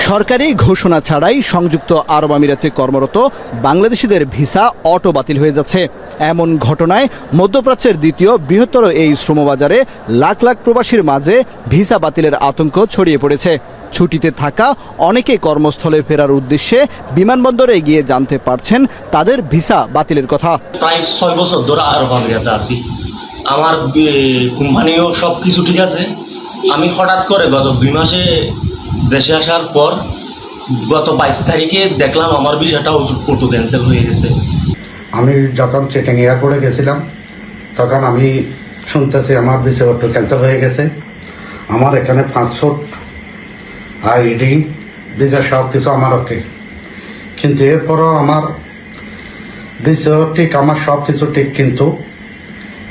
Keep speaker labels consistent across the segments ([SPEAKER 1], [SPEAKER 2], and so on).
[SPEAKER 1] সরকারি ঘোষণা ছাড়াই সংযুক্ত আরব আমিরাতে কর্মরত বাংলাদেশিদের ভিসা অটো বাতিল হয়ে যাচ্ছে। এমন ঘটনায় মধ্যপ্রাচ্যের দ্বিতীয় বৃহত্তর এই শ্রমবাজারে লাখ লাখ প্রবাসীর মাঝে ভিসা বাতিলের আতঙ্ক ছড়িয়ে পড়েছে। ছুটিতে থাকা অনেকে কর্মস্থলে ফেরার উদ্দেশ্যে বিমানবন্দরে গিয়ে জানতে পারছেন তাদের ভিসা বাতিলের কথা।
[SPEAKER 2] প্রায় 6 বছর ধরে আরব আমিরাতে আছি, আমার কোম্পানিও সব কিছু ঠিক আছে। আমি হঠাৎ করে গত 2 মাসে দেশে আসার পর গত 22 তারিখে দেখলাম আমার ভিসাটা অটো ক্যান্সেল হয়ে গেছে।
[SPEAKER 3] আমি যখন চিটাং এয়ারপোর্টে গেছিলাম তখন আমি শুনতেছি আমার ভিসা অটো ক্যান্সেল হয়ে গেছে। আমার এখানে পাসপোর্ট আইডি ভিসা সব কিছু আমার ওকে, কিন্তু এরপরও আমার ভিসা ঠিক, আমার সব কিছু ঠিক, কিন্তু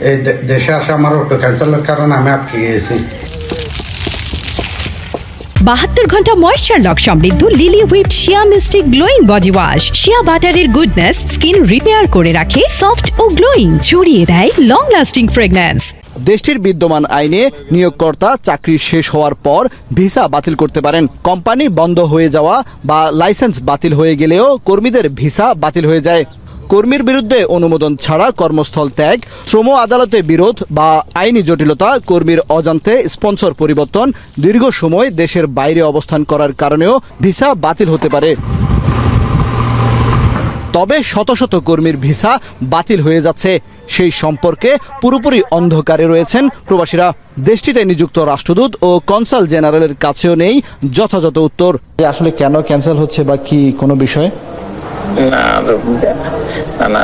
[SPEAKER 3] এই দেশে আসা আমার অটো ক্যান্সেলের কারণে আমি আটকে গিয়েছি।
[SPEAKER 4] 72 ঘন্টা ময়েশ্চার লক সমৃদ্ধ লিলি হুইপড শিয়া মিস্টিক গ্লোয়িং বডি ওয়াশ। শিয়া বাটারের গুডনেস স্কিন রিপেয়ার করে রাখে সফট ও গ্লোয়িং, ছড়িয়ে দেয় লং লাস্টিং ফ্রেগন্যান্স।
[SPEAKER 1] দেশটির বিদ্যমান আইনে নিয়োগকর্তা চাকরি শেষ হওয়ার পর ভিসা বাতিল করতে পারেন। কোম্পানি বন্ধ হয়ে যাওয়া বা লাইসেন্স বাতিল হয়ে গেলেও কর্মীদের ভিসা বাতিল হয়ে যায়। কর্মীর বিরুদ্ধে অনুমোদন ছাড়া কর্মস্থল ত্যাগ, শ্রম আদালতে বিরোধ বা আইনি জটিলতা, কর্মীর অজান্তে স্পন্সর পরিবর্তন, দীর্ঘ সময় দেশের বাইরে অবস্থান করার কারণেও ভিসা বাতিল হতে পারে। তবে শত শত কর্মীর ভিসা বাতিল হয়ে যাচ্ছে, সেই সম্পর্কে পুরোপুরি অন্ধকারে রয়েছেন প্রবাসীরা। দেশটিতে নিযুক্ত রাষ্ট্রদূত ও কনসাল জেনারেলের কাছেও নেই যথাযথ উত্তর। আসলে কেন ক্যান্সেল হচ্ছে বা কি কোনো বিষয়?
[SPEAKER 5] না,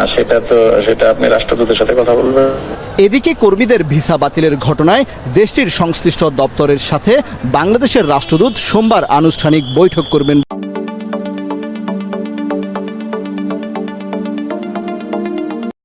[SPEAKER 5] সেটা আপনি রাষ্ট্রদূতের সাথে কথা বলবেন।
[SPEAKER 1] এদিকে কর্মীদের ভিসা বাতিলের ঘটনায় দেশটির সংশ্লিষ্ট দপ্তরের সাথে বাংলাদেশের রাষ্ট্রদূত সোমবার আনুষ্ঠানিক বৈঠক করবেন।